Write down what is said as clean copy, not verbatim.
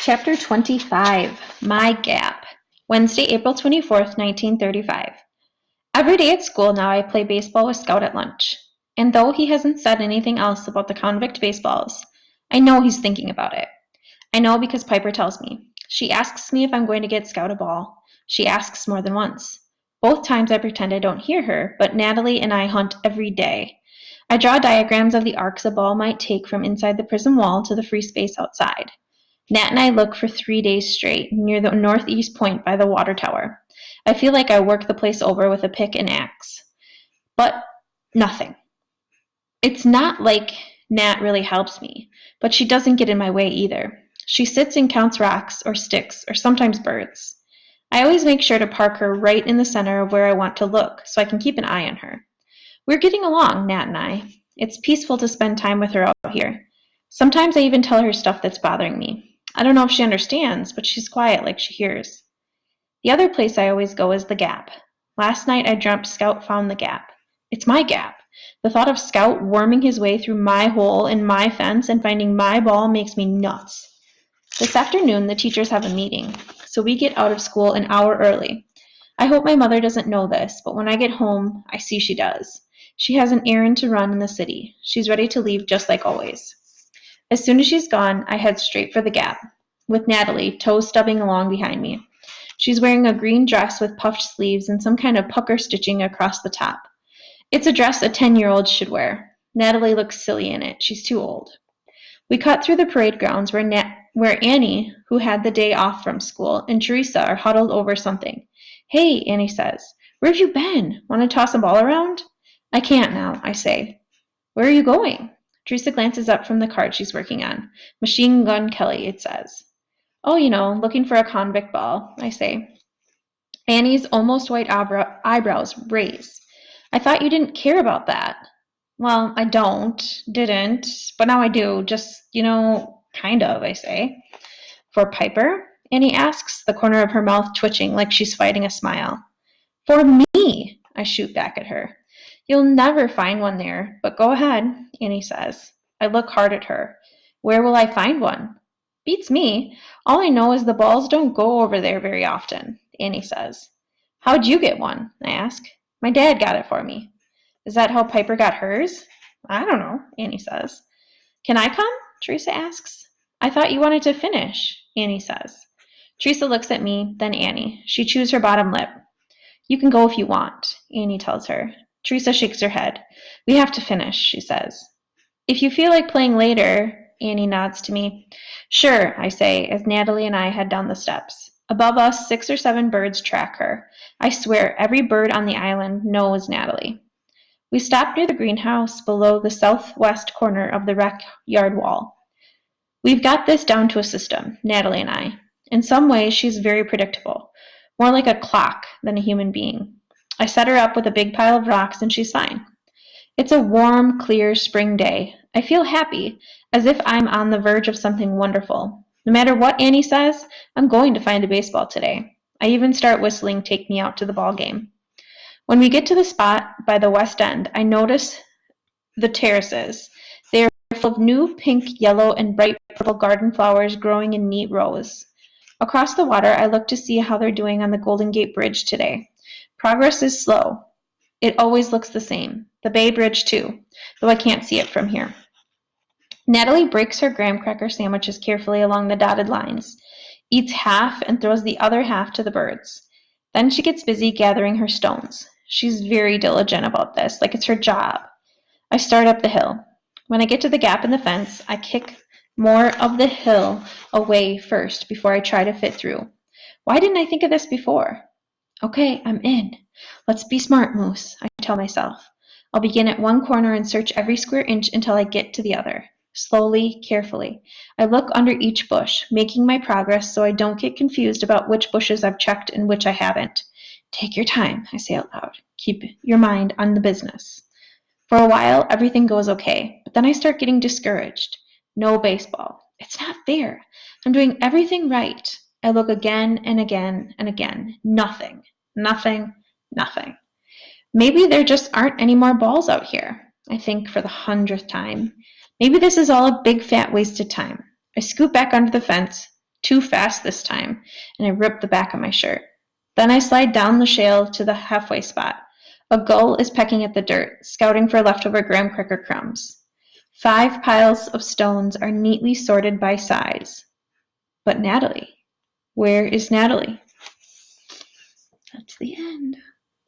Chapter 25, My Gap. Wednesday, April 24th, 1935. Every day at school now I play baseball with Scout at lunch. And though he hasn't said anything else about the convict baseballs, I know he's thinking about it. I know because Piper tells me. She asks me if I'm going to get Scout a ball. She asks more than once. Both times I pretend I don't hear her, but Natalie and I hunt every day. I draw diagrams of the arcs a ball might take from inside the prison wall to the free space outside. Nat and I look for 3 days straight near the northeast point by the water tower. I feel like I work the place over with a pick and axe. But nothing. It's not like Nat really helps me, but she doesn't get in my way either. She sits and counts rocks or sticks or sometimes birds. I always make sure to park her right in the center of where I want to look so I can keep an eye on her. We're getting along, Nat and I. It's peaceful to spend time with her out here. Sometimes I even tell her stuff that's bothering me. I don't know if she understands, but she's quiet like she hears. The other place I always go is the Gap. Last night I dreamt Scout found the Gap. It's my Gap. The thought of Scout worming his way through my hole in my fence and finding my ball makes me nuts. This afternoon the teachers have a meeting, so we get out of school an hour early. I hope my mother doesn't know this, but when I get home, I see she does. She has an errand to run in the city. She's ready to leave just like always. As soon as she's gone, I head straight for the Gap, with Natalie toes stubbing along behind me. She's wearing a green dress with puffed sleeves and some kind of pucker stitching across the top. It's a dress a 10-year-old should wear. Natalie looks silly in it. She's too old. We cut through the parade grounds where Annie, who had the day off from school, and Teresa are huddled over something. Hey, Annie says, where have you been? Want to toss a ball around? I can't now, I say. Where are you going? Teresa glances up from the card she's working on. Machine Gun Kelly, it says. Oh, looking for a convict ball, I say. Annie's almost white eyebrows raise. I thought you didn't care about that. Well, I didn't, but now I do. Just, kind of, I say. For Piper? Annie asks, the corner of her mouth twitching like she's fighting a smile. For me, I shoot back at her. You'll never find one there, but go ahead, Annie says. I look hard at her. Where will I find one? Beats me. All I know is the balls don't go over there very often, Annie says. How'd you get one? I ask. My dad got it for me. Is that how Piper got hers? I don't know, Annie says. Can I come? Teresa asks. I thought you wanted to finish, Annie says. Teresa looks at me, then Annie. She chews her bottom lip. You can go if you want, Annie tells her. Teresa shakes her head. We have to finish, she says. If you feel like playing later, Annie nods to me. Sure, I say, as Natalie and I head down the steps. Above us, 6 or 7 birds track her. I swear every bird on the island knows Natalie. We stop near the greenhouse below the southwest corner of the rec yard wall. We've got this down to a system, Natalie and I. In some ways, she's very predictable. More like a clock than a human being. I set her up with a big pile of rocks and she's fine. It's a warm, clear spring day. I feel happy, as if I'm on the verge of something wonderful. No matter what Annie says, I'm going to find a baseball today. I even start whistling Take Me Out to the Ball Game. When we get to the spot by the west end, I notice the terraces. They are full of new pink, yellow, and bright purple garden flowers growing in neat rows. Across the water, I look to see how they're doing on the Golden Gate Bridge today. Progress is slow. It always looks the same. The Bay Bridge, too, though I can't see it from here. Natalie breaks her graham cracker sandwiches carefully along the dotted lines, eats half and throws the other half to the birds. Then she gets busy gathering her stones. She's very diligent about this, like it's her job. I start up the hill. When I get to the gap in the fence, I kick more of the hill away first before I try to fit through. Why didn't I think of this before? Okay, I'm in. Let's be smart, Moose, I tell myself. I'll begin at one corner and search every square inch until I get to the other. Slowly, carefully. I look under each bush, making my progress so I don't get confused about which bushes I've checked and which I haven't. Take your time, I say out loud. Keep your mind on the business. For a while, everything goes okay, but then I start getting discouraged. No baseball. It's not fair. I'm doing everything right. I look again and again and again. Nothing. Nothing. Nothing. Maybe there just aren't any more balls out here, I think for the 100th time. Maybe this is all a big fat waste of time. I scoot back under the fence. too fast this time, and I rip the back of my shirt. Then I slide down the shale to the halfway spot. A gull is pecking at the dirt, scouting for leftover graham cracker crumbs. 5 piles of stones are neatly sorted by size. But Natalie, where is Natalie? That's the end.